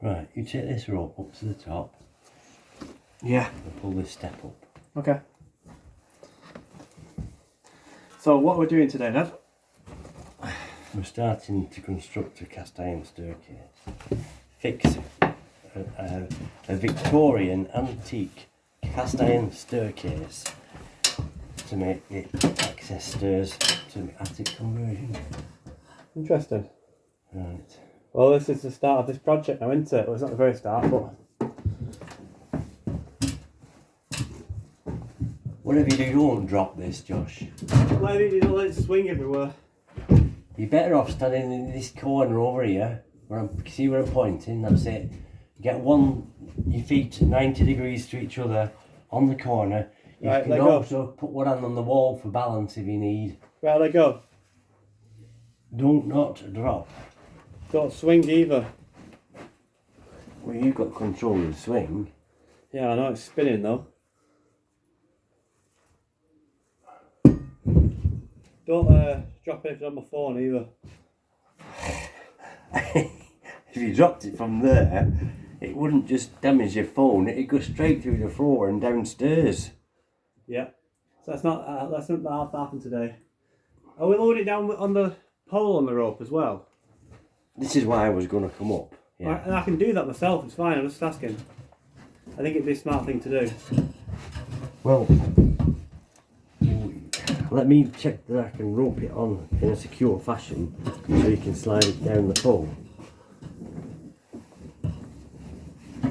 Right, you take this rope up to the top Yeah. and pull this step up. Okay. So what we're doing today, Dad? We're starting to construct a cast iron staircase. Fix a Victorian antique cast iron staircase to make it access stairs to attic conversion. Interesting. Right. Well, this is the start of this project now, isn't it? Well, it's not the very start, but... Whatever you do, don't drop this, Josh. Maybe you don't let it swing everywhere. You're better off standing in this corner over here, see where I'm pointing, that's it. Get your feet 90 degrees to each other on the corner. You Right, can let go. also put one hand on the wall for balance if you need. Right, let go. Don't not drop. Don't swing either. Well, you've got control of the swing. Yeah, I know it's spinning though. Don't drop anything on my phone either. If you dropped it from there, it wouldn't just damage your phone, it'd go straight through the floor and downstairs. Yeah. So that's not what happened today. Are we loading it down on the pole on the rope as well? This is why I was going to come up. Yeah. And I can do that myself, it's fine, I'm just asking. I think it'd be a smart thing to do. Well, let me check that I can rope it on in a secure fashion so you can slide it down the pole.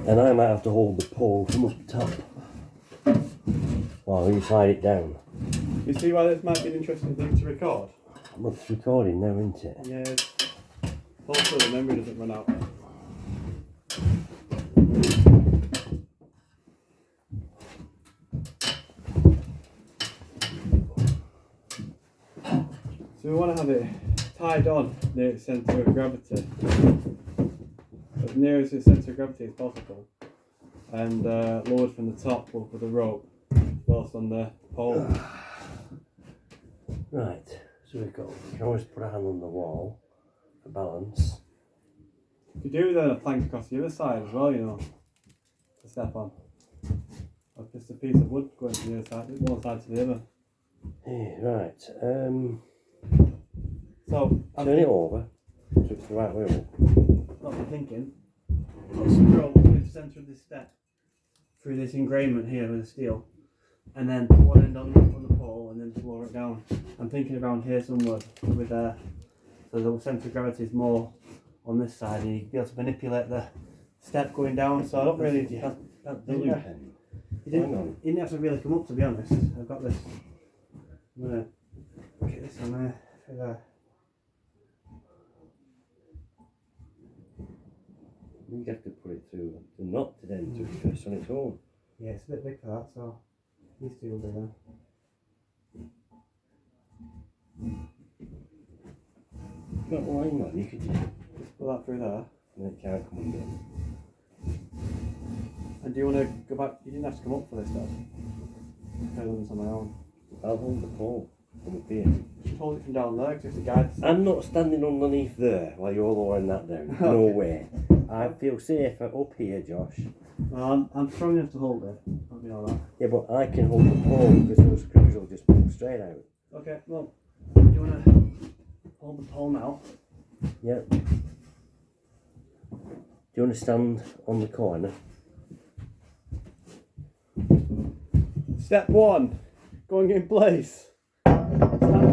And I might have to hold the pole from up top while you slide it down. You see why this might be an interesting thing to record? Well, it's recording now, isn't it? Yeah. Hopefully the memory doesn't run out. So we want to have it tied on near its centre of gravity, as near as the centre of gravity as possible, and lowered from the top with a rope whilst on the pole. Right, so we can always put a hand on the wall for balance. You could do then a plank across the other side as well, you know, to step on. Or just a piece of wood going from the other side, one side to the other. Yeah, right, So, turn it over so it's the right way up. what I'm thinking, put some rope through the centre of this step, through this engrainment here with the steel, and then put one end on the pole and then lower it down. I'm thinking around here somewhere with so the centre of gravity is more on this side and you'd be able to manipulate the step going down, so I don't really... The loop end. You didn't have to really come up, to be honest. I've got this. I'm going to get this on there. Through there. You'd have to put it through the knot to then to it first on its own. Yeah, it's a bit big for that, so these two will do that. Not line on, you could just Just put that through there. and it can't come again. And do you want to go back? You didn't have to come up for this, Dad. I done this on my own. I'll hold the pole from up here. Just hold it from down there, because it's a guide. I'm not standing underneath there while you're lowering that down. No way. I feel safer up here, Josh. Well, I'm strong enough to hold it. I'll be alright. Yeah, but I can hold the pole because those screws will just pull straight out. Okay, well, do you want to hold the pole now? Yep. Do you want to stand on the corner? Step one, going in place. Stand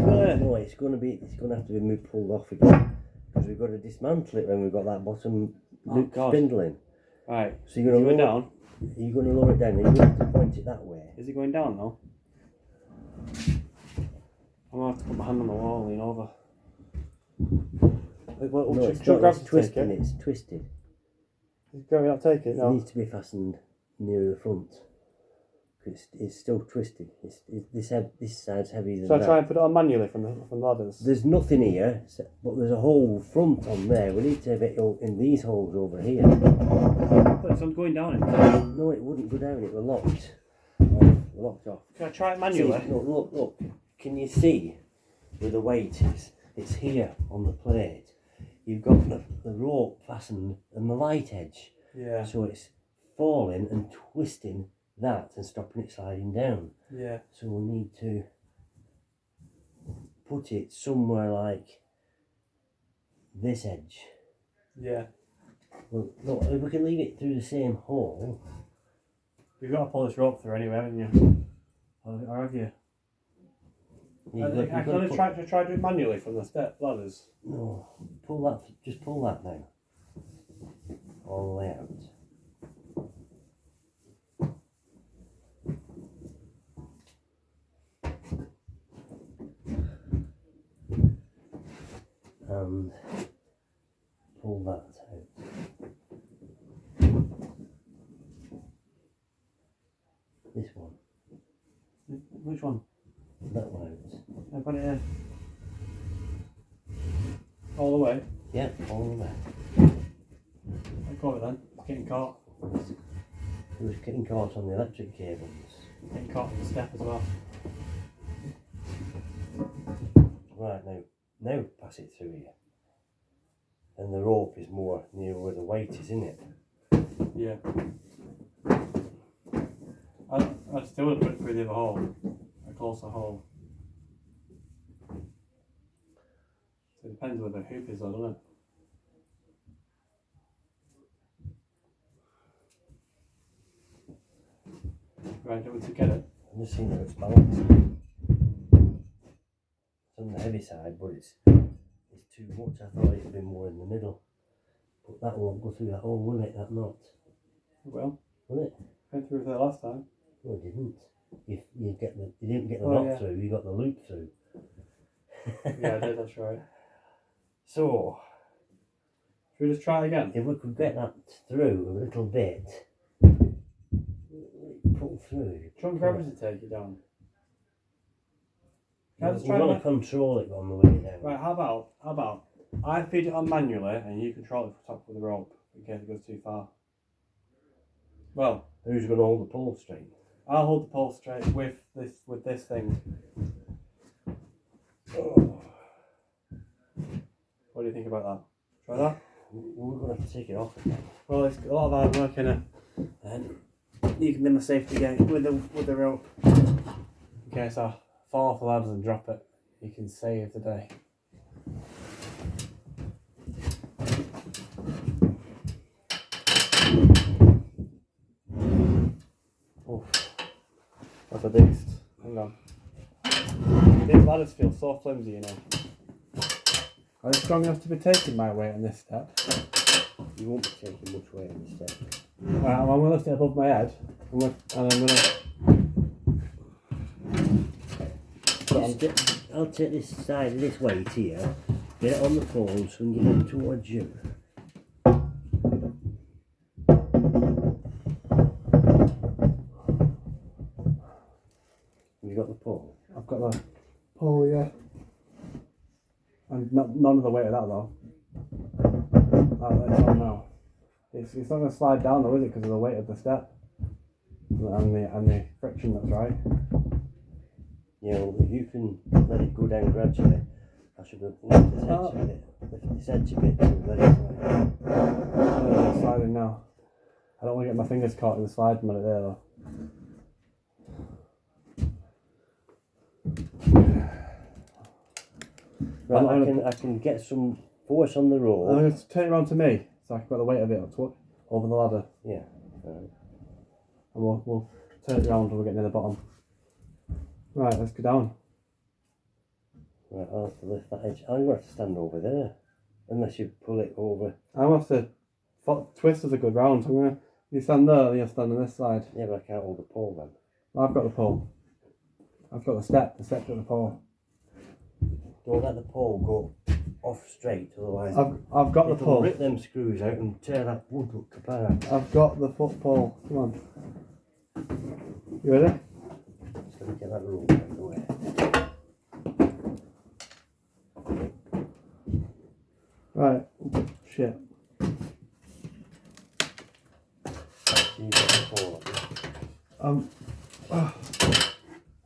clear. No, it's going to have to be pulled off again because we've got to dismantle it when we've got that bottom loop spindling. Right. So you're going to lower down. You're going to lower it down, and you have to point it that way. Is it going down now? I'm going to have to put my hand on the wall and lean over. No, it's not. It's twisting. It's twisted. Is gravity not take it? It No. needs to be fastened near the front. It's still twisted. This side's heavier than So I that. try and put it on manually from the ladders. There's nothing here, but there's a whole front on there. We need to have it in these holes over here. But it's going down it. No, it wouldn't go down. It was locked. Locked off. Can I try it manually? See, look. Can you see where the weight is? It's here on the plate. you've got the rope fastened and the light edge. Yeah. So it's falling and twisting that and stopping it sliding down. Yeah. So we need to put it somewhere like this edge. Yeah. Well, look, if we can leave it through the same hole. You've got to pull this rope through anyway, haven't you? Or have you? I can only try to do it manually from the step ladders. No, pull that. Just pull that down. All the way out. And pull that out. This one. Which one? That one out. I put it in. All the way. Yeah, all the way. Let go of it then. It's getting caught. It was getting caught on the electric cables. Getting caught on the step as well. Right, now pass it through here. And the rope is more near where the weight is, isn't it? Yeah. I still want to put it through the other hole. A closer hole. So it depends where the hoop is though, doesn't it? Right, do we to get it? I'm just seeing how it's balanced. It's on the heavy side, but it's too much. I thought it would be more in the middle. But that won't go through that hole, will it? That knot. It will. Will it? Went through there last time. No, it didn't. You didn't get the Oh, knot yeah. through, you got the loop through. Yeah, I did, that's right. So, Should we just try it again? if we could get that through a little bit, pull through. Do you want gravity to take it down? Can I just We try want it? to control it on the way down. Right, how about I feed it on manually and you control it from top with the rope in case it goes too far. Well, Who's going to hold the pole straight? I'll hold the pole straight with this thing. Oh. What do you think about that? Try that? We're going to have to take it off again. Well, it's a lot of hard work, innit? And you can do my safety gate with the rope. In case I fall off the ladders and drop it, you can save the day. Oof. That's a beast. Hang on. These ladders feel so flimsy, you know. Are they strong enough to be taking my weight on this step? You won't be taking much weight on this step. Right, I'm going to lift it above my head. And I'm going to... I'll take this side of this weight here, get it on the pole and swing it up towards you. Have you got the pole? I've got the pole, yeah. And none of the weight of that though. It's on now. It's not going to slide down though, is it? Because of the weight of the step and the friction. That's right. Yeah, well, if you can let it go down gradually, I should have lift this edge a bit. Lift this edge a bit and let it slide. It's sliding now. I don't want to get my fingers caught in the slide minute there though. Right, I can get some force on the rope. I'm going to turn it around to me so I can put the weight of it over the ladder. Yeah. Right. And we'll turn it around until we get near the bottom. Right, let's go down. Right, I'll have to lift that edge. I'm going to have to stand over there. Unless you pull it over. I'm going to have to twist as a good round. So I'm going to, you stand there, then you stand on this side. Yeah, but I can't hold the pole then. I've got the pole. I've got the step's got the pole. Don't let the pole go off straight, otherwise I've got the it'll pole. rip them screws out and tear that wood up apart. I've got the foot pole. Come on. You ready? Just gonna get that rope out of the way. Right. Shit. So you got the pole.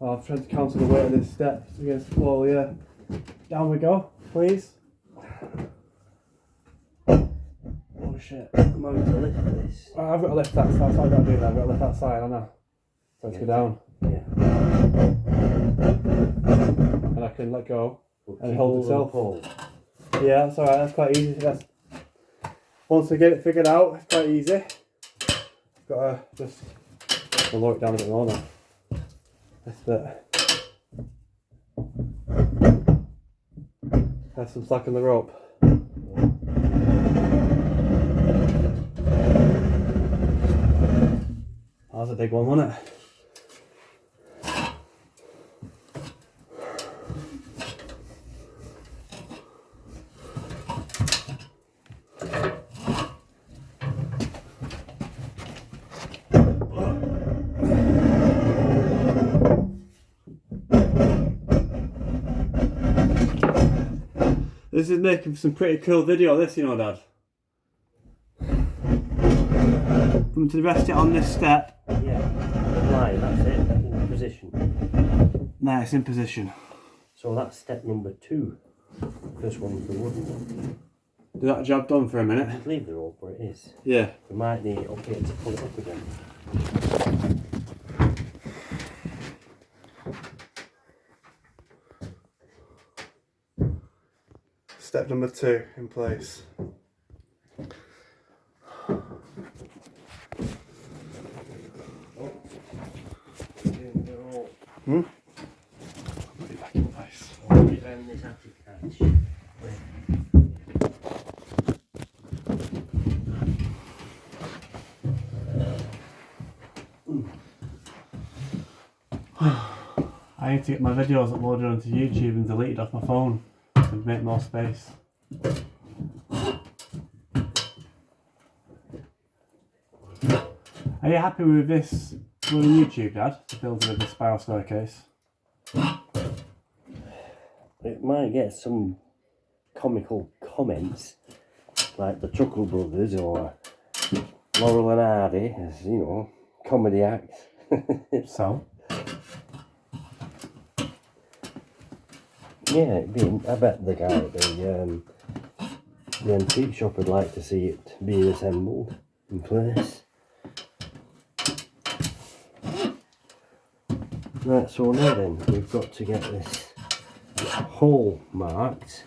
I've tried to counter the weight of this step against the wall, yeah. Down we go, please. Oh shit. I'm having to lift this. I've got to lift that side. That's what I've got to do there. I've got to lift that side, haven't I? So let's go down. Yeah. And I can let go. But And keep hold hold of the itself. pole. Yeah, that's alright. That's quite easy. Once I get it figured out, it's quite easy. Got to just lower it down a bit more now. This bit. Have some slack in the rope. That was a big one, wasn't it? This is making some pretty cool video, this, you know, Dad. From to rest it on this step. Yeah. Line, that's it. In position. Now it's in position. So that's step number 2. First one is the wooden one. Do that job done for a minute. Just leave the rope where it is. Yeah. We might need it up here to pull it up again. Step number 2 in place. Hmm? Put it back in place. Around this attic hatch. I need to get my videos uploaded onto YouTube and deleted off my phone to make more space. Are you happy with this on YouTube, Dad? The building of the spiral staircase? It might get some comical comments, like the Chuckle Brothers or Laurel and Hardy, as you know, comedy acts. So? Yeah, I bet the guy at the antique shop would like to see it being assembled in place. Right, so now then, we've got to get this hole marked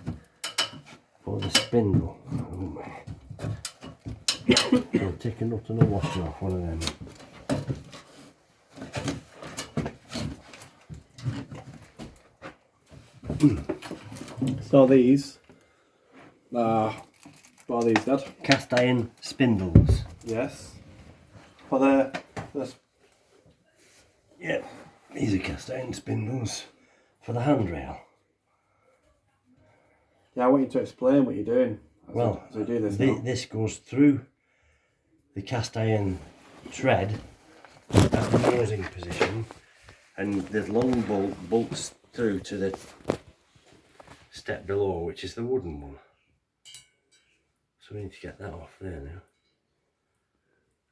for the spindle. I'll take a nut and a washer off one of them. So these are, what are these, Dad? Cast iron spindles. Yes. For the Yeah, these are cast iron spindles for the handrail. yeah, I want you to explain what you're doing Well, as we do this now. this goes through the cast iron tread at the nosing position, and there's long bolts through to the step below, which is the wooden one. So we need to get that off there now.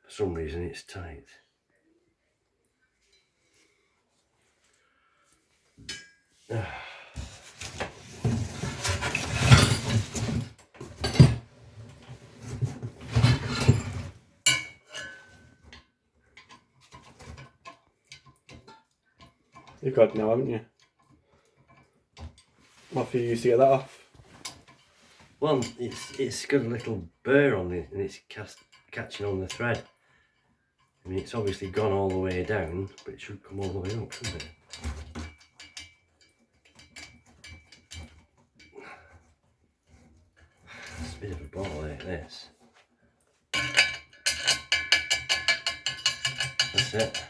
For some reason it's tight. You've got it now, haven't you? What for you used to get that off? Well, it's got a little burr on it and it's catching on the thread. I mean, it's obviously gone all the way down, but it should come all the way up, shouldn't it? It's a bit of a ball like this. That's it.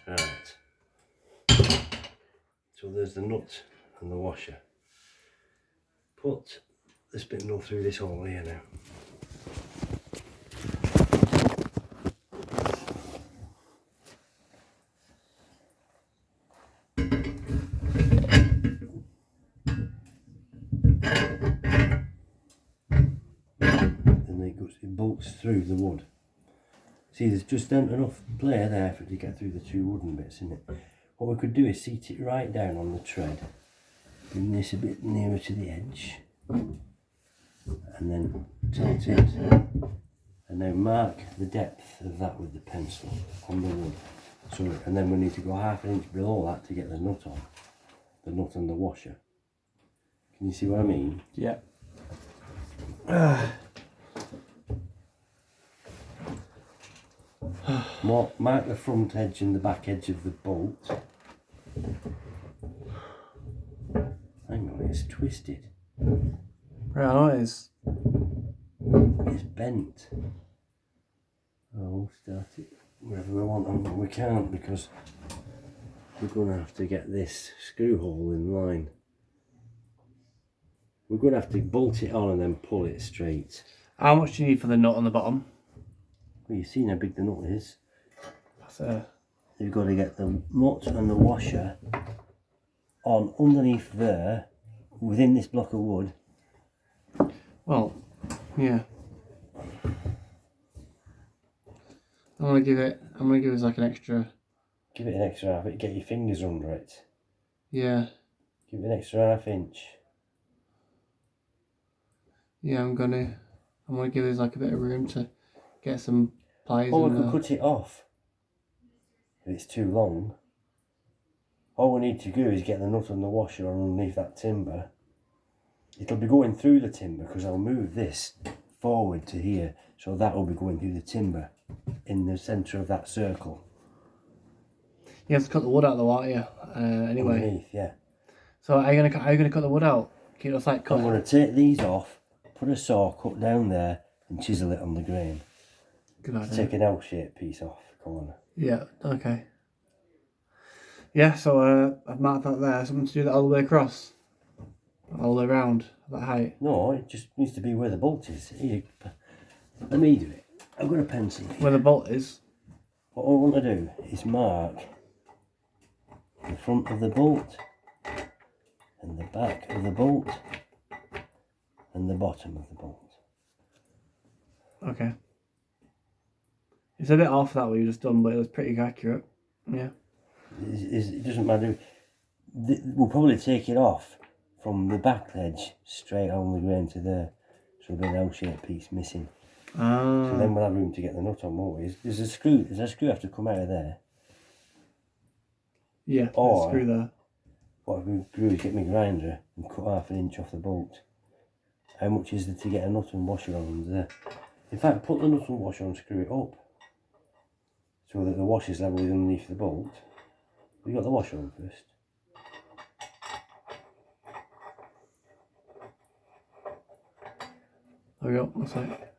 Right. So there's the nut and the washer. Put the spindle through this hole here now. It bolts through the wood. See, there's just enough play there for it to get through the two wooden bits, isn't it? What we could do is seat it right down on the tread, bring this a bit nearer to the edge, and then tilted, and now mark the depth of that with the pencil on the wood. So, and then we need to go half an inch below that to get the nut on, the nut and the washer. Can you see what I mean? Yeah. Mark the front edge and the back edge of the bolt. Hang on, it's twisted. Right, I know it is. It's bent. Oh, we'll start it wherever we want, but we can't because we're going to have to get this screw hole in line. We're going to have to bolt it on and then pull it straight. How much do you need for the nut on the bottom? Well, you've seen how big the nut is. That's You've got to get the nut and the washer on underneath there, within this block of wood. well, yeah. I'm gonna give it like an extra. Give it an extra half, get your fingers under it. Yeah. Give it an extra half inch. Yeah, I'm gonna give this like a bit of room to get some pliers. Or in we could there. cut it off if it's too long. All we need to do is get the nut and the washer on underneath that timber. It'll be going through the timber because I'll move this forward to here, so that will be going through the timber in the centre of that circle. You have to cut the wood out though, aren't you? Anyway. Underneath, yeah. So are you gonna cut the wood out? Can you just like cut? I'm going to take these off, put a saw cut down there, and chisel it on the grain. Good idea. Take an L-shaped piece off the corner. Yeah. Okay. Yeah. So I've marked that there. So I'm going to do that all the way across, all the way around that height. No, it just needs to be where the bolt is. Here, let me do it. I've got a pencil. Where the bolt is. What I want to do is mark the front of the bolt and the back of the bolt and the bottom of the bolt. Okay. It's a bit off that way you just done, but it was pretty accurate. Yeah. It doesn't matter. We'll probably take it off from the back edge straight on the grain to there. So there'll be an L-shaped piece missing. So then we'll have room to get the nut on, won't we? There's a screw have to come out of there. Yeah, Or screw there. what I'm going to do is get my grinder and cut half an inch off the bolt. How much is there to get a nut and washer on under there? In fact, put the nut and washer on, screw it up so that the washer's level with underneath the bolt. We got the washer on first. There we go. That's it.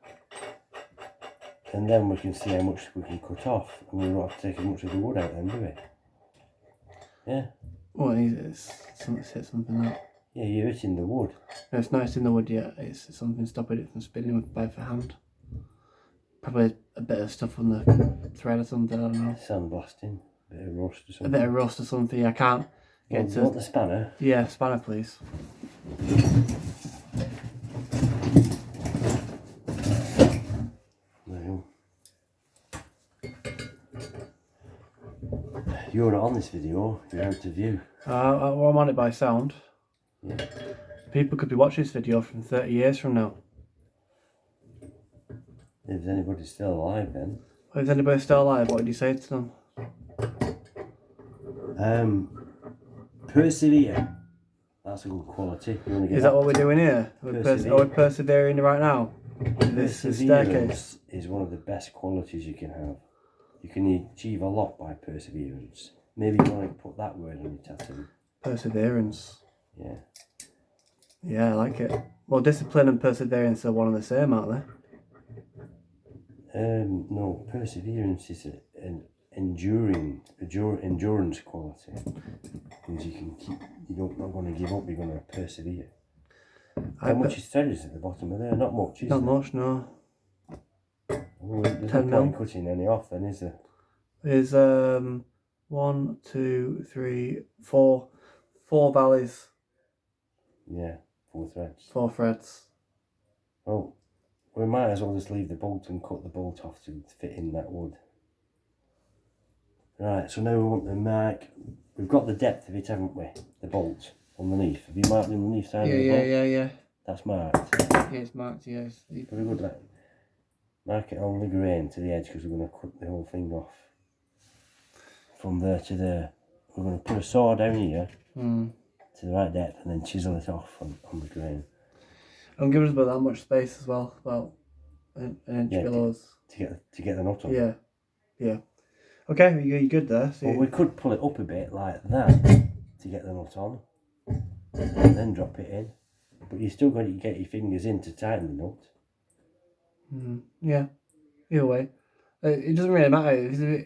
And then we can see how much we can cut off, and we don't have to take as much of the wood out then, do we? Yeah. Well, it's hit something out. Yeah, you're hitting the wood. No, it's not in the wood yet. It's something stopping it from spinning by for hand. Probably a bit of stuff on the thread or something. I don't know. Sandblasting, a bit of rust or A something. bit of rust or something. I can't get You to. want the spanner? Yeah, spanner, please. No. You're not on this video, you're out of view. I'm on it by sound. Yeah. People could be watching this video from 30 years from now. If anybody's still alive then. Is anybody still alive? What would you say to them? Persevere. That's a good quality. You want to get Is that what we're doing here? Persevere. Are we persevering right now? This staircase. Perseverance is one of the best qualities you can have. You can achieve a lot by perseverance. Maybe you want to put that word on your tattoo. Perseverance. Yeah. Yeah, I like it. Well, discipline and perseverance are one and the same, aren't they? No, perseverance is an endurance quality. Means you can keep. You're not going to give up. You're going to persevere. How much is thread is at the bottom of there? Not much, is Not there? much, no. Well, there's 10 no point mil. cutting any off then, is there? There's 1, 2, 3, 4 valleys, Yeah, 4 threads. 4 threads. Well, we might as well just leave the bolt and cut the bolt off to fit in that wood. Right, so now we want to mark. We've got the depth of it, haven't we? The bolt underneath. Have you marked the underneath side of the bolt? Yeah. That's marked. Yeah, it's marked, yes. Very good. Like, mark it on the grain to the edge because we're going to cut the whole thing off. From there to there. We're going to put a saw down here to the right depth and then chisel it off on the grain. I'm giving us about that much space as well, about an inch below us. To get the nut on. Yeah, yeah. Okay, you're good there. So well, we could pull it up a bit like that to get the nut on, and then drop it in. But you still got to get your fingers in to tighten the nut. Yeah. Either way, it doesn't really matter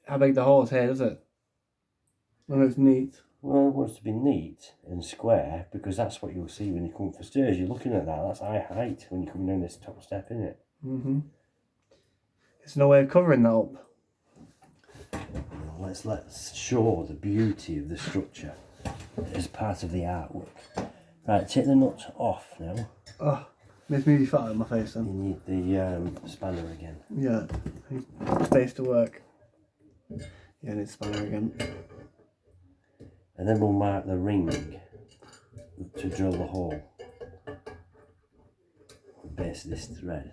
how big the hole is here, does it? As long as it's neat. Well, it wants to be neat and square because that's what you'll see when you come up the stairs. You're looking at that. That's eye height when you're coming down this top step, isn't it? There's no way of covering that up. Let's show the beauty of the structure as part of the artwork. Right, take the nut off now. Oh, makes me really fat on my face then. You need the spanner again. Yeah, space to work. Yeah, I need spanner again. And then we'll mark the ring to drill the hole at the base of this thread.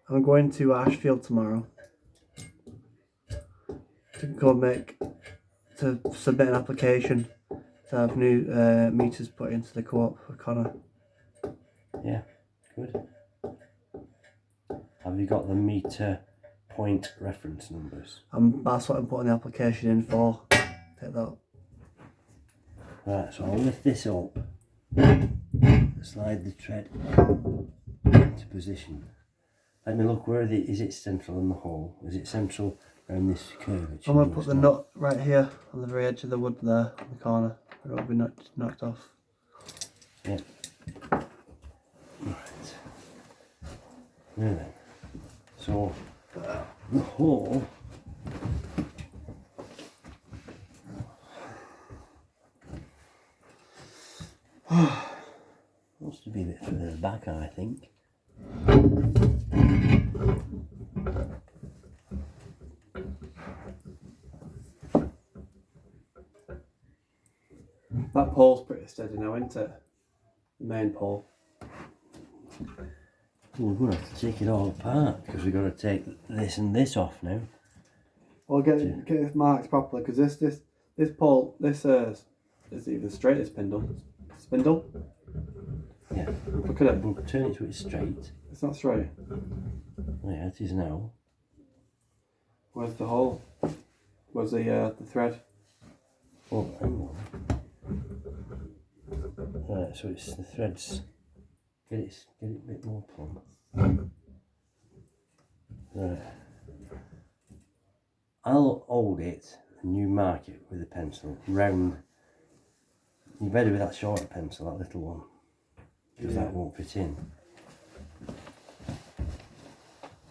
I'm going to Ashfield tomorrow to submit an application to have new meters put into the co-op for Connor. Yeah, good. Have you got the meter point reference numbers? That's what I'm putting the application in for. Take that. Right, so I'll lift this up, slide the thread into position. Let me look, is it central in the hole? Is it central around this curvature? I'm going to put the nut right here on the very edge of the wood there, on the corner. It won't be knocked off. Yeah. Right. Now then, so the hole wants to be a bit further back, I think. That pole's pretty steady now, isn't it? The main pole. Well, we're going to have to take it all apart because we've got to take this and this off now. Well, get it marked properly because this pole, this is either straight as spindle. Yeah. Look at it. We'll turn it so it's straight. It's not straight. Yeah, it is now. Where's the hole? Where's the thread? Oh, hang on. Right, so it's the threads. Get it a bit more plumb. Right. I'll hold it and you mark it with a pencil round. You better with that shorter pencil, that little one, because that won't fit in.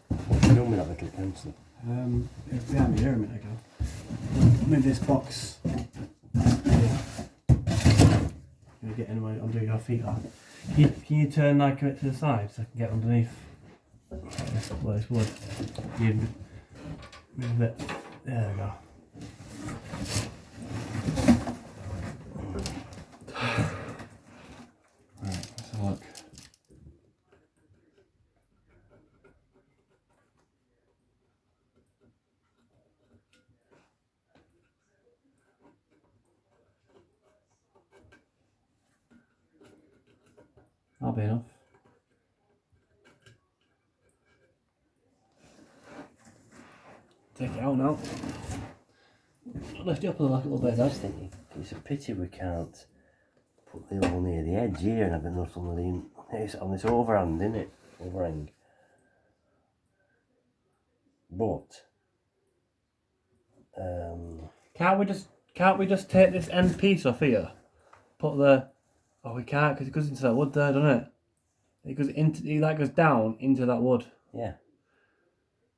What's done with that little pencil? It was behind me here a minute ago. Move this box. Yeah. Gonna get anyway under your feet. Can you turn like it to the side so I can get underneath? This wood. You move a bit. There we go. Right, let's have a look. That'll be enough. Take it out now. Lift it up a little bit. I was thinking, it's a pity we can't put the hole near the edge here and have a nut on this overhand, isn't it? Overhang. But Can't we just take this end piece off here? Put the we can't because it goes into that wood there, doesn't it? That goes down into that wood. yeah.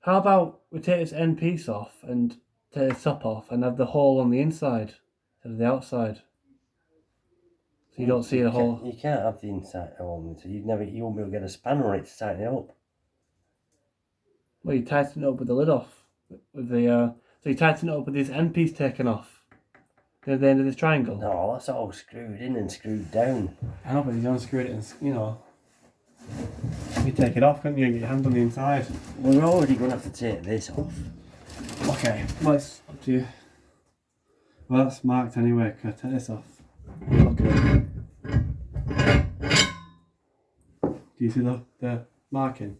How about we take this end piece off and take the top off and have the hole on the inside instead of the outside? So you don't see the hole. You can't have the inside hole, so you won't be able to get a spanner on it to tighten it up. Well, you tighten it up with the lid off. So you tighten it up with this end piece taken off. at the end of this triangle. No, that's all screwed in and screwed down. I know, but he's unscrewed it and, you know. You take it off, couldn't you? Get your hand on the inside. We're already going to have to take this off. Okay, well, it's up to you. Well, that's marked anyway. Can I take this off? Okay. Do you see the marking?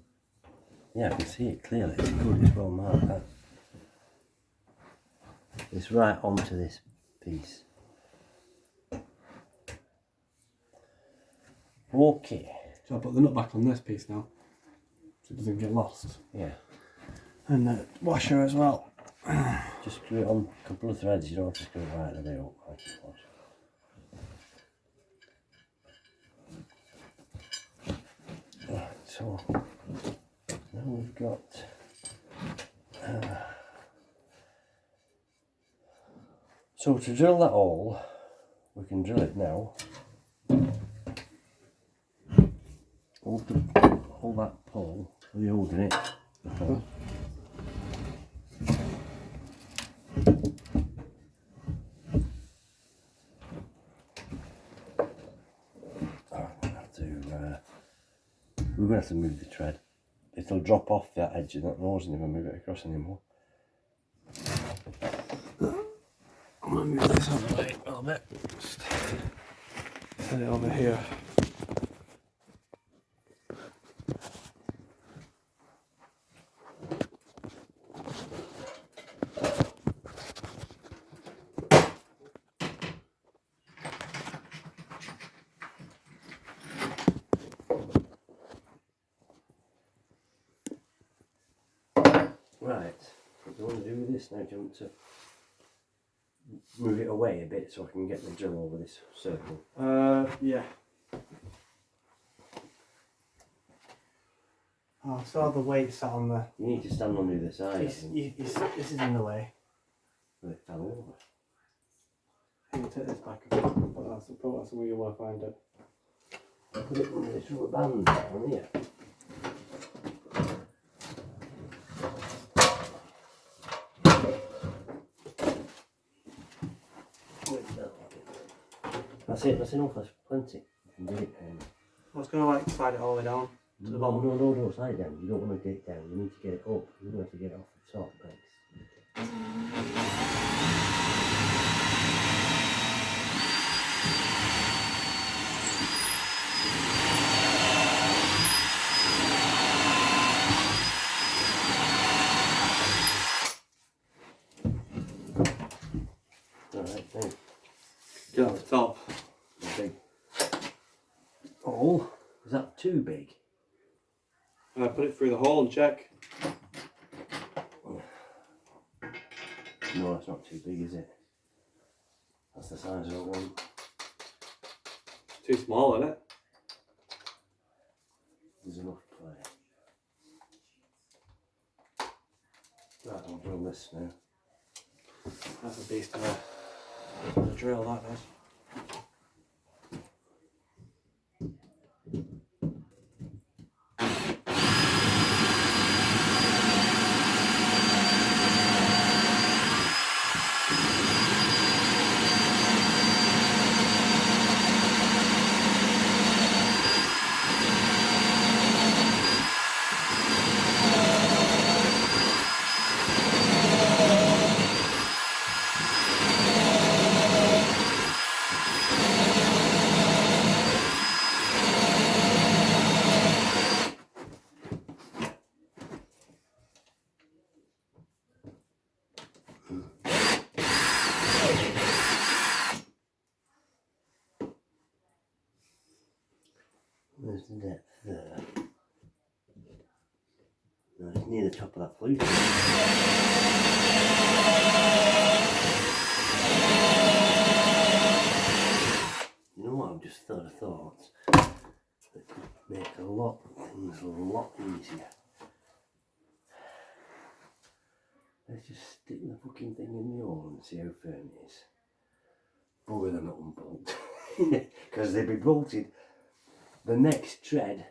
Yeah, I can see it clearly. It's good, it's well marked. That. It's right onto this piece. Okay. So I'll put the nut back on this piece now, so it doesn't get lost. Yeah. And the washer as well. Just screw it on a couple of threads, you don't have to screw it right the way up. Like it was. Right, so now we've got so to drill that hole, we can drill it now. Hold that pole, are you holding it? Okay. We're going to have to move the tread. It'll drop off that edge of that nose and never move it across anymore. I'm going to move this out of the way a little bit. Just set it over here. Right, what do you want to do with this now? Do you want to move it away a bit so I can get the drill over this circle? Yeah. Oh, I saw the weight sat on there. You need to stand on the other side. This is in the way. Well, it fell over. I think take this back a bit, but that's the way you want to find it. Put it under this rubber band down here. That's it, that's enough, that's plenty. You can do it down. I was going to like slide it all the way down to the bottom. No, don't slide it down. You don't want to get it down. You need to get it up. You don't have to get it off the top next. Alright, now. Get off the top. Big. Oh, is that too big? And I put it through the hole and check. No, that's not too big, is it? That's the size I want. Too small, isn't it? There's enough play. Right, I'll drill this now. That's a beast of a drill, that does. Where's the depth there? No, it's near the top of that flute. You know what, I've just thought of thoughts that could make a lot of things a lot easier. Let's just stick the fucking thing in the hole and see how firm it is. Bugger them up and bolt. Because they'll be bolted. The next tread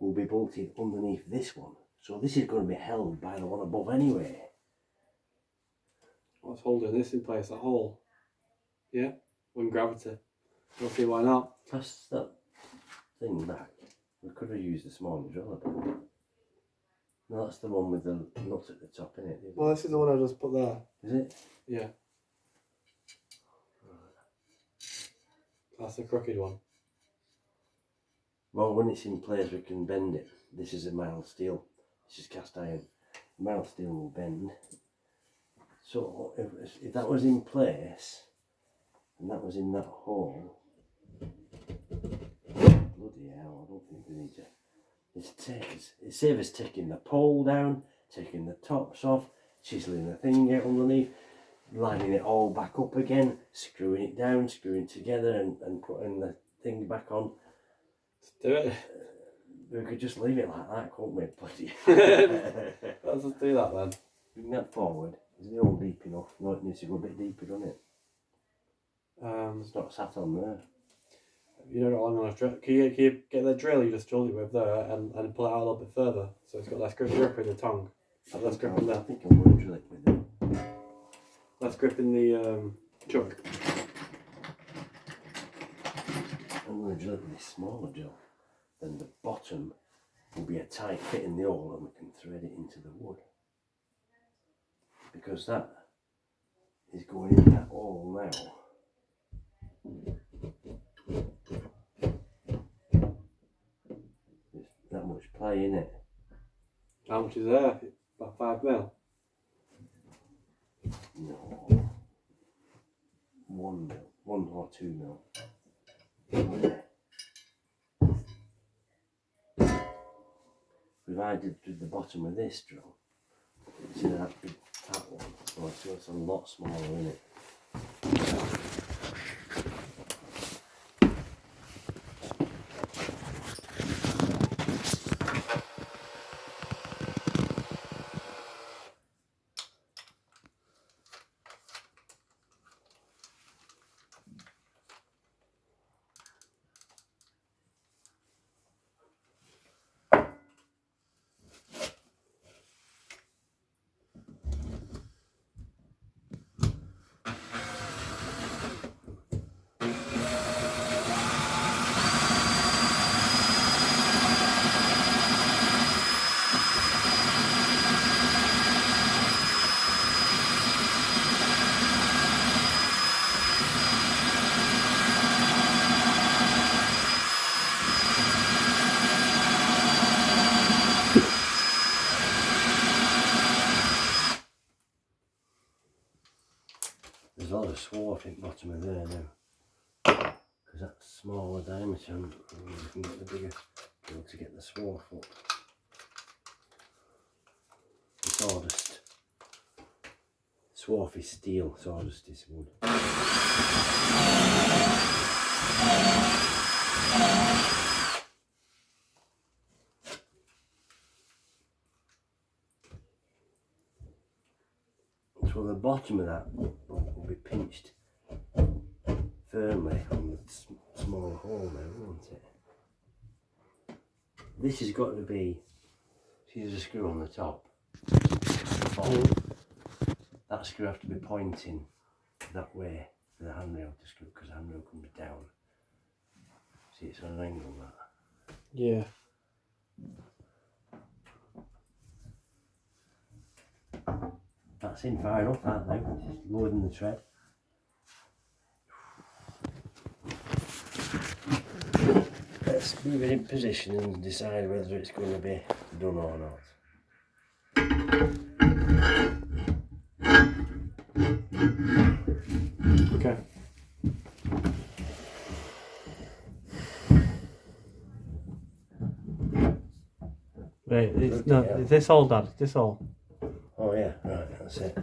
will be bolted underneath this one. So this is going to be held by the one above anyway. What's holding this in place? The hole. Yeah, with gravity. We'll see why not. Cast that thing back. We could have used the smaller drill. No, that's the one with the nut at the top, isn't it? Well, this is the one I just put there. Is it? Yeah. That's the crooked one. Well, when it's in place, we can bend it. This is a mild steel. This is cast iron. Mild steel will bend. So if that was in place, and that was in that hole, bloody hell! I don't think we need to. It saves us taking the pole down, taking the tops off, chiseling the thing out underneath, lining it all back up again, screwing it down, screwing it together, and putting the thing back on. Let's do it. We could just leave it like that, couldn't we? Bloody. Let's just do that then. Bring that forward. Is the hole deep enough? No, it needs to go a bit deeper, doesn't it? It's not sat on there. You know what I'm going to drill. Can you get the drill you just drilled it with there and pull it out a little bit further so it's got less grip in the tongue? Less grip in I there. think I'm going to drill it with it. Less grip in the chuck. I'm going to drill it with this smaller drill. Then the bottom will be a tight fit in the hole and we can thread it into the wood. Because that is going in that hole now. There's that much play in it. How much is there? About 5 mil? No. 1 mil. 1 or 2 mil. If I did the bottom of this drill, it's in that big fat one, so it's a lot smaller, isn't it? There's a lot of swarf at the bottom of there now, because that's smaller diameter and we can get the bigger drill to get the swarf up. The sawdust. Swarf is steel, sawdust is wood. So the bottom of that will be pinched firmly on the small hole now, won't it? This has got to be, see there's a screw on the top. That screw has to be pointing that way for the handrail to screw, because the handrail comes down. See, it's on an angle that. Yeah. That's in far enough, that now. Just loading the tread. Let's move it in position and decide whether it's going to be done or not. Okay. Wait, it's, no, is this all, Dad? Is this all? Oh yeah, right, that's it.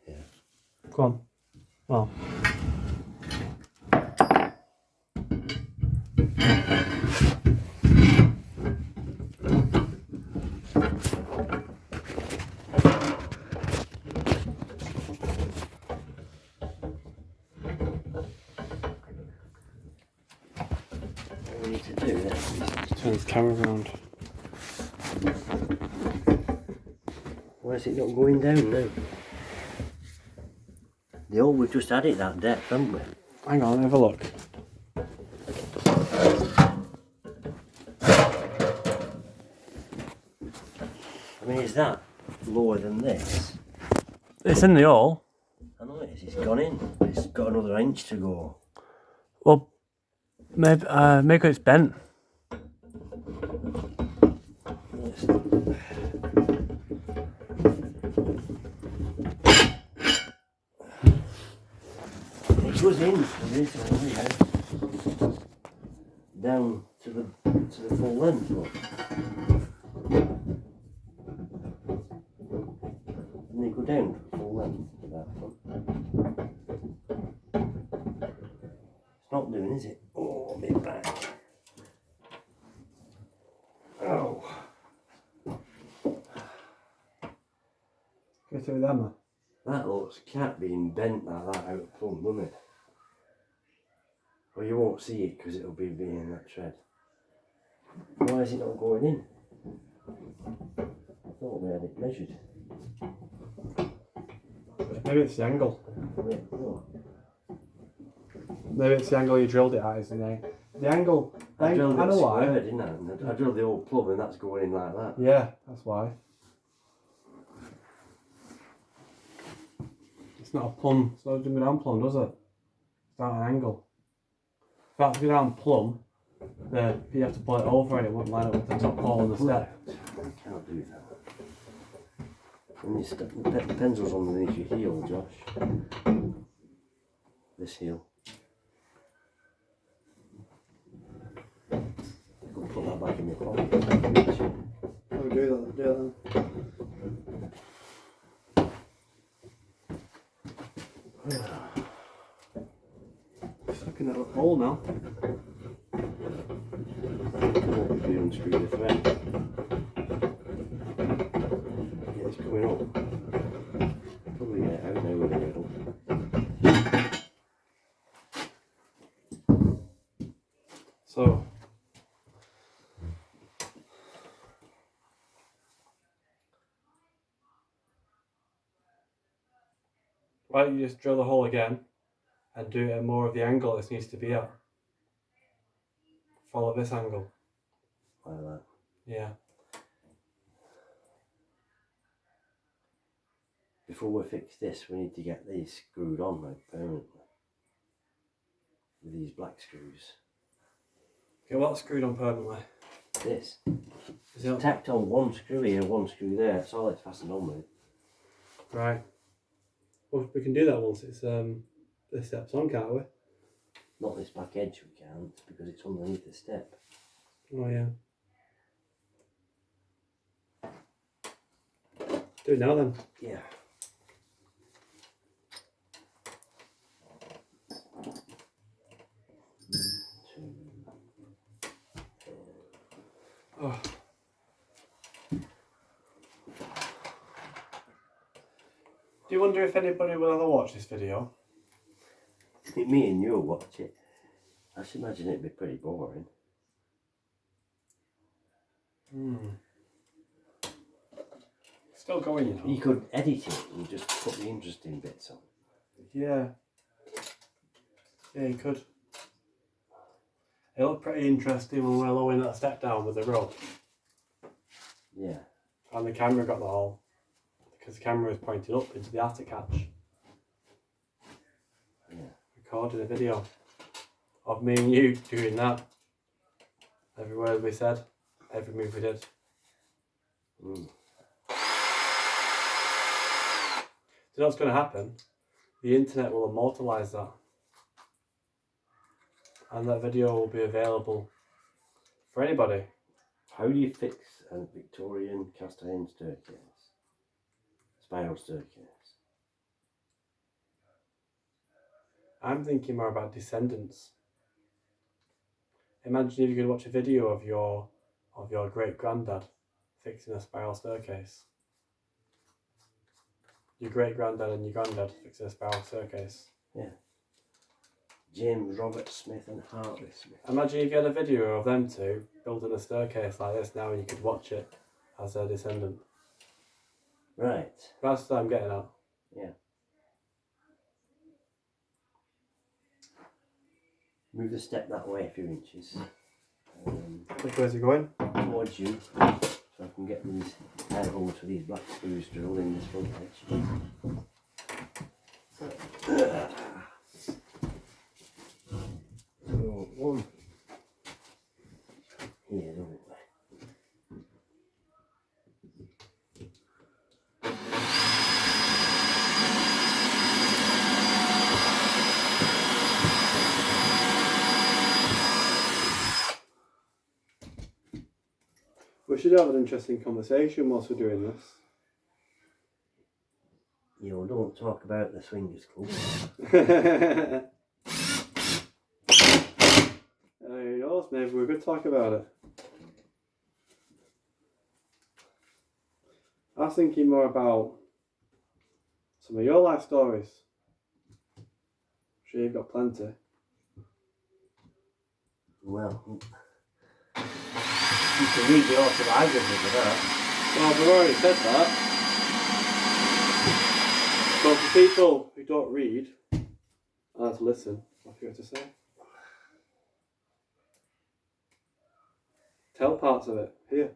Yeah. Go on. Well. What we need to do then is Turn this camera around. why is it not going down now? The No, we've just had it that depth, haven't we? Hang on, have a look. I mean, is that lower than this? It's in the hole. I know it is. It's gone in. It's got another inch to go. Well, maybe it's bent. Yes. It goes in from this over here down to the full length. Look. And they go down to the full length of that one. It's not doing, is it? Oh, my back. Oh. Go through them, man. That looks cat being bent like that out of plumb, doesn't it? Well, you won't see it because it'll be being that tread. Why is it not going in? I thought we had it measured. Maybe it's the angle. Wait, no. Maybe it's the angle you drilled it at, isn't it? The angle. I drilled I it know why. square, didn't I? And I drilled the old plumb and that's going in like that. Yeah, that's why. It's not a plumb. It's not going down plumb, does it? It's not an angle. If that's going down plumb, then you have to pull it over and it wouldn't line up with the top hole on the step. You can't do that. And the pencil's underneath your heel, Josh. This heel. I could put that back in my pocket. Oh, do that then. Stuck in that hole now. What we do unscrew the thread. Yeah, it's coming up. Probably get it out now with a riddle. So, why don't you just drill the hole again and do it at more of the angle this needs to be at? Follow this angle. Like that. Yeah. Before we fix this, we need to get these screwed on like permanently. With these black screws. Okay, well, that's screwed on permanently. This. Is it Tacked on one screw here, one screw there. That's all it's fastened on with. right? Well, we can do that once it's this step's on, can't we? Not this back edge we can't because it's underneath the step. Oh yeah. Do it now then. Yeah. Oh. Do you wonder if anybody will ever watch this video? Me and you'll watch it. I should imagine it'd be pretty boring. Still going, you know. You could edit it and just put the interesting bits on. Yeah. Yeah, you could. It looked pretty interesting when we were lowering that step down with the rope. Yeah. And the camera got the hole. Because the camera was pointed up into the attic hatch. Yeah. Recorded a video of me and you doing that. Every word we said, every move we did. Mm. Do you know what's going to happen? The internet will immortalise that. And that video will be available for anybody. How do you fix a Victorian cast iron staircase? Spiral staircase. I'm thinking more about descendants. Imagine if you could watch a video of your great granddad fixing a spiral staircase. Your great granddad and your granddad fixing a spiral staircase. Yeah. James Robert Smith and Hartley Smith. Imagine if you had a video of them two building a staircase like this now and you could watch it as their descendant. Right. That's what I'm getting at. Yeah. Move the step that way a few inches. Which way's it going? Towards you, so I can get these air holes for these black screws drilled in this front edge. So one here, don't we? We should have an interesting conversation whilst we're doing this. You know, don't talk about the swingers club. Who knows, maybe we could talk about it. I was thinking more about some of your life stories. I'm sure you've got plenty. Well, you can read the autobiography for that. Well, we've already said that. But for people who don't read and to listen, what have you got to say? Tell parts of it. Here.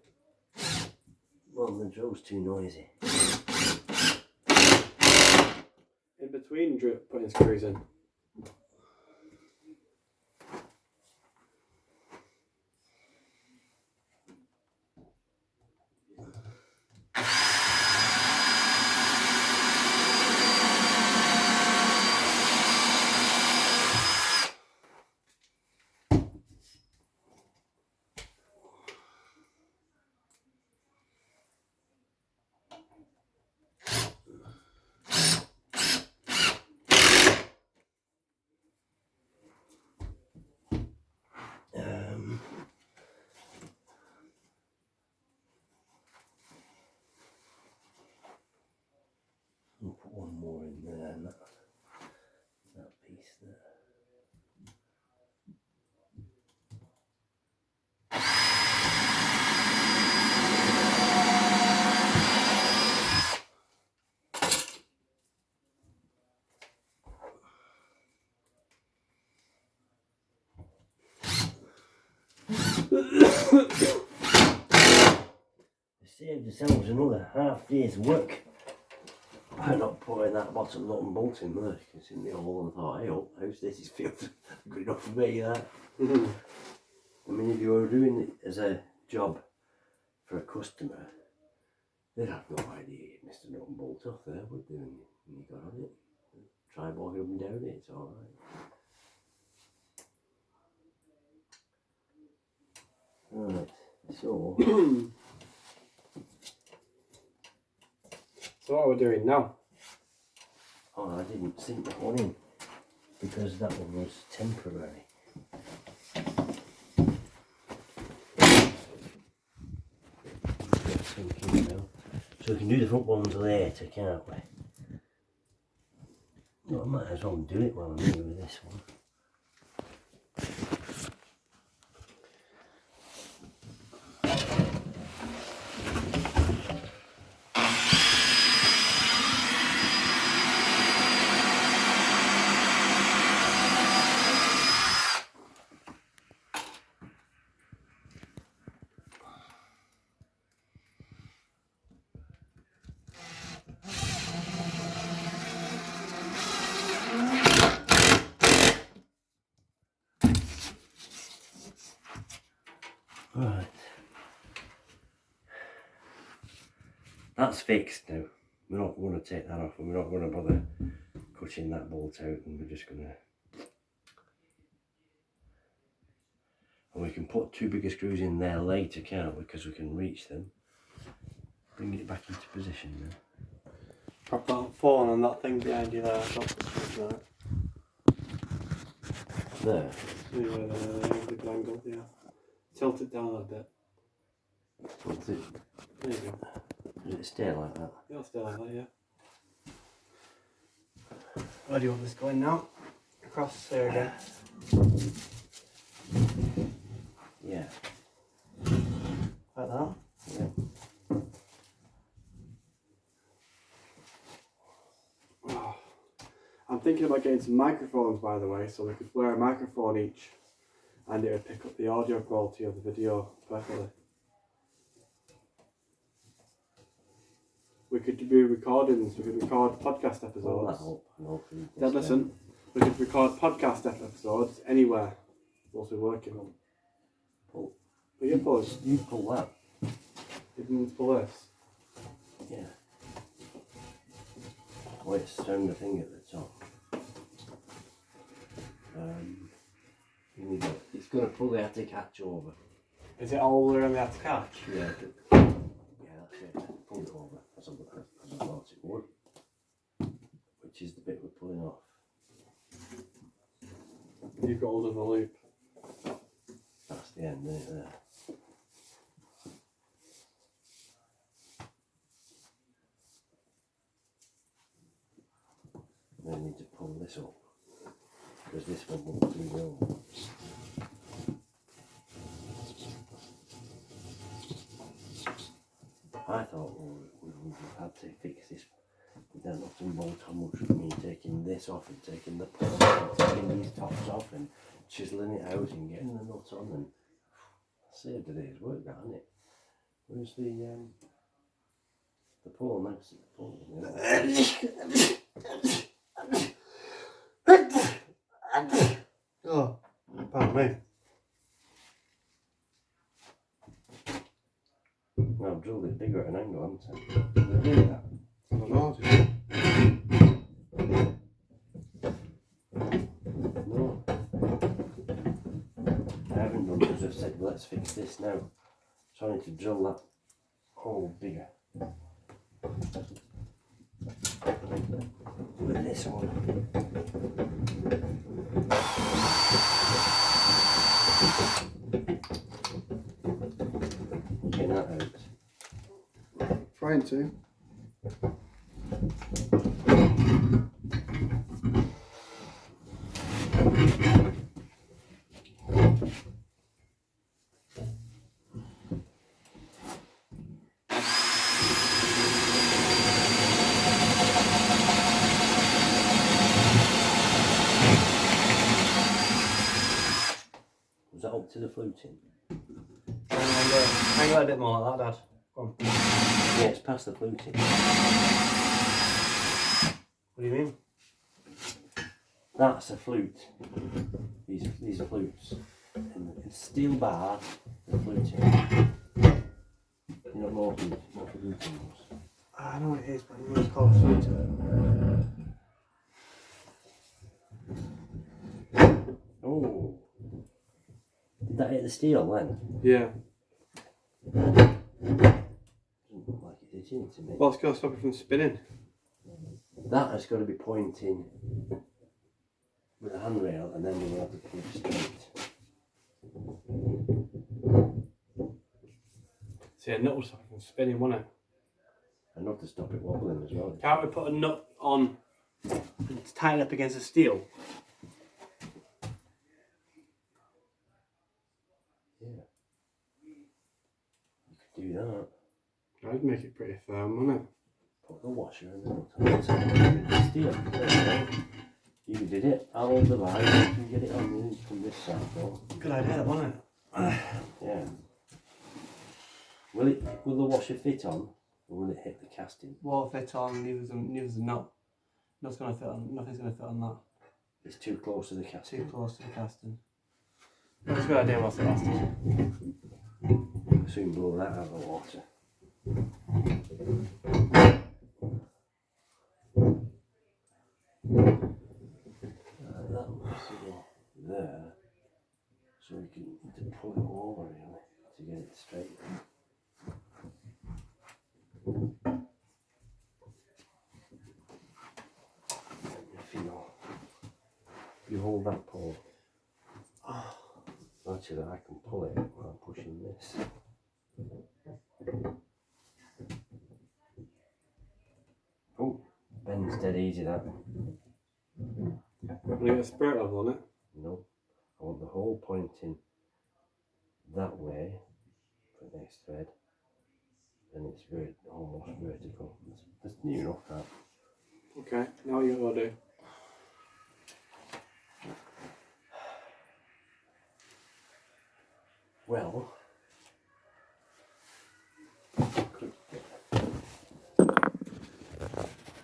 Well, the drill's too noisy. In between putting screws in. I'll put one more in there and that piece there. They saved themselves another half day's work by not putting that bottom nut and bolt in there. It's in the hole and I thought, hey up, how's this is filthy. Good enough for me, that. I mean, if you were doing it as a job for a customer, they'd have no idea you missed a nut and bolt off there, would they? When you got on it. Try walking up and down it, it's alright. Right, so So what are we doing now? I didn't sink that one in because that one was temporary. So we can do the front ones later, can't we? Well, I might as well do it while I'm here with this one. Right, that's fixed now. We're not going to take that off and we're not going to bother cutting that bolt out, and we're just going to, and we can put two bigger screws in there later, can't we, because we can reach them. Bring it back into position now. Prop that phone on that thing behind you there. There. The angle, yeah. Tilt it down a bit. Tilt it. There you go. Does it stay like that? It'll stay like that, yeah. Where do you want this going now? Across there again. Yeah. Like that? Yeah. I'm thinking about getting some microphones, by the way, so we could wear a microphone each, and it would pick up the audio quality of the video perfectly. We could do recordings. We could record podcast Pull that episodes. up and hopefully you can Dad, stay. listen. We could record podcast episodes anywhere whilst we're working. Pull. But you pull it. You pull that. You didn't pull this. Yeah. Wait, turn the thing at the top. It's going to pull the attic hatch over. Is it all the way around the attic hatch? Yeah, that's it. Pull it over as I thought it would. Which is the bit we're pulling off. You've got hold of the loop. That's the end, isn't it, there? Then I need to pull this up. Because this one won't do well. I thought we would have had to fix this with that nut and bolt. How much would mean taking this off and taking the pole off and taking these tops off and chiseling it out and getting the nut on and saved a day's work, that, hasn't it? Where's the pole next to the pole? Oh, pardon me. No, I've drilled it bigger at an angle, haven't I? I don't know. No. I haven't done because I've said, well, let's fix this now. So I need to drill that hole bigger. With this one. Get that out. Trying to. Was that up to the fluting? Hang on a bit more like that, Dad. Go on. Yeah, it's past the fluting. What do you mean? That's a flute. These are flutes. And it's steel bar, the fluting. You know more fluting. I know what it is, but I don't know what it's called. Flute. Oh. Did that hit the steel then? Yeah. Doesn't look like it did, to me. Well, it's going to stop it from spinning. That has got to be pointing with a handrail and then we'll have to pull it straight. See, a nut will stop it from spinning, won't it? And not to stop it wobbling as well. Can't we put a nut on and tie it up against the steel? Yeah. You could do that. That'd make it pretty firm, wouldn't it? Put the washer in the nut and the steel. There you go. You did it. I'll hold the line. You can get it on from this side though. Good idea, wasn't it? Yeah. Will the washer fit on or will it hit the casting? Won't fit on, neither's a nut. Nothing's going to fit on that. It's too close to the casting. Too close to the casting. That's a good idea, what's it last time? I'll soon blow that out of the water. That looks to go there, so we can pull it over really to get it straight. If you hold that pole, actually I can pull it while I'm pushing this. Oh, bends dead easy that. Want to get a spirit level on it? No, I want the hole pointing that way for the next thread, and it's almost vertical. That's near enough that. Okay, now what you got to do? well,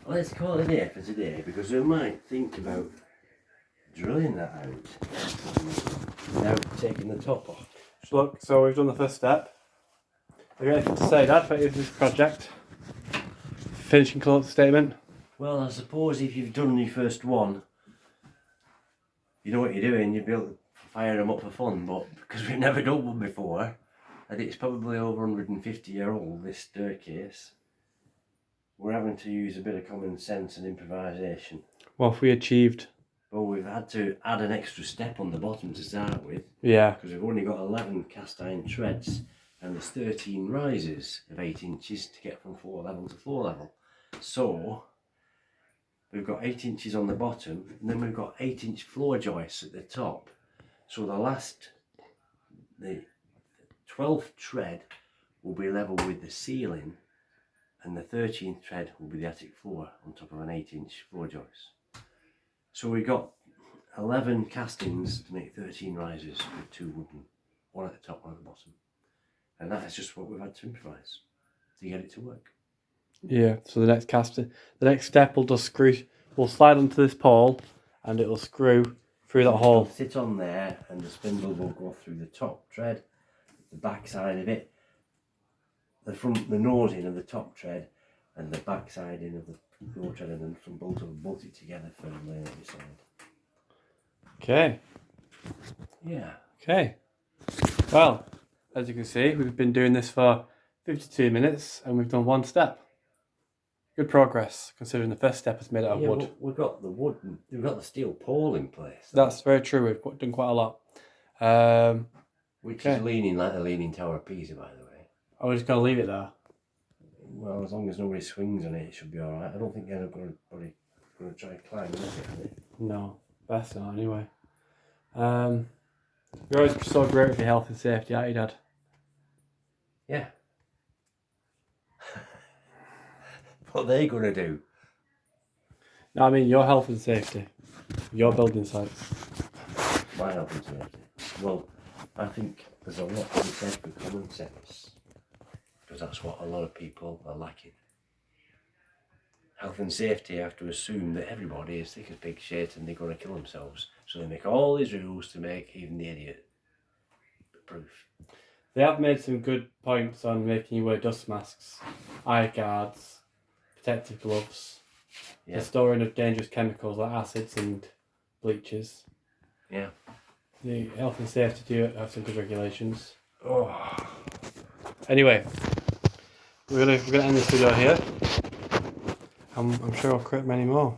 let's call it here for today, because we might think about drilling that out without taking the top off. Look, so we've done the first step. Have you got anything to say, Dad, about this project? Finishing close statement? Well, I suppose if you've done your first one, you know what you're doing, you'd be able to fire them up for fun, but because we've never done one before, and it's probably over 150-year-old, this staircase, we're having to use a bit of common sense and improvisation. What have we achieved? Well, we've had to add an extra step on the bottom to start with, Yeah. because we've only got 11 cast iron treads, and there's 13 rises of 8 inches to get from floor level to floor level. So, we've got 8 inches on the bottom, and then we've got 8-inch floor joists at the top. So the 12th tread will be level with the ceiling, and the 13th tread will be the attic floor on top of an 8-inch floor joist. So we've got 11 castings to make 13 rises with 2 wooden, one at the top, one at the bottom. And that is just what we've had to improvise to get it to work. Yeah, so the next step will just screw, we'll slide onto this pole and it'll screw through that hole. It'll sit on there and the spindle will go through the top tread, the back side of it, the nose in of the top tread, and the back side in of the floor tread, and then some bolt will bolt it together firmly on every side. Okay. Yeah. Okay. Well, as you can see, we've been doing this for 52 minutes and we've done one step. Good progress, considering the first step is made out of wood. We've got the wood, we've got the steel pole in place. That's very true. We've done quite a lot. Which is leaning like the Leaning Tower of Pisa, by the way. I was just going to leave it there. Well, as long as nobody swings on it, it should be alright. I don't think they're going to try and climb with it, are they? No, best not anyway. You're always so great with your health and safety, aren't you, Dad? Yeah. What are they going to do? No, I mean your health and safety. Your building sites. My health and safety. Well, I think there's a lot to be said for common sense, because that's what a lot of people are lacking. Health and safety have to assume that everybody is thick as pig shit and they're going to kill themselves. So they make all these rules to make even the idiot proof. They have made some good points on making you wear dust masks, eye guards, protective gloves, the storing of dangerous chemicals like acids and bleaches. Yeah. The health and safety do have some good regulations. Oh. Anyway, we're gonna end this video here. I'm sure I'll create many more.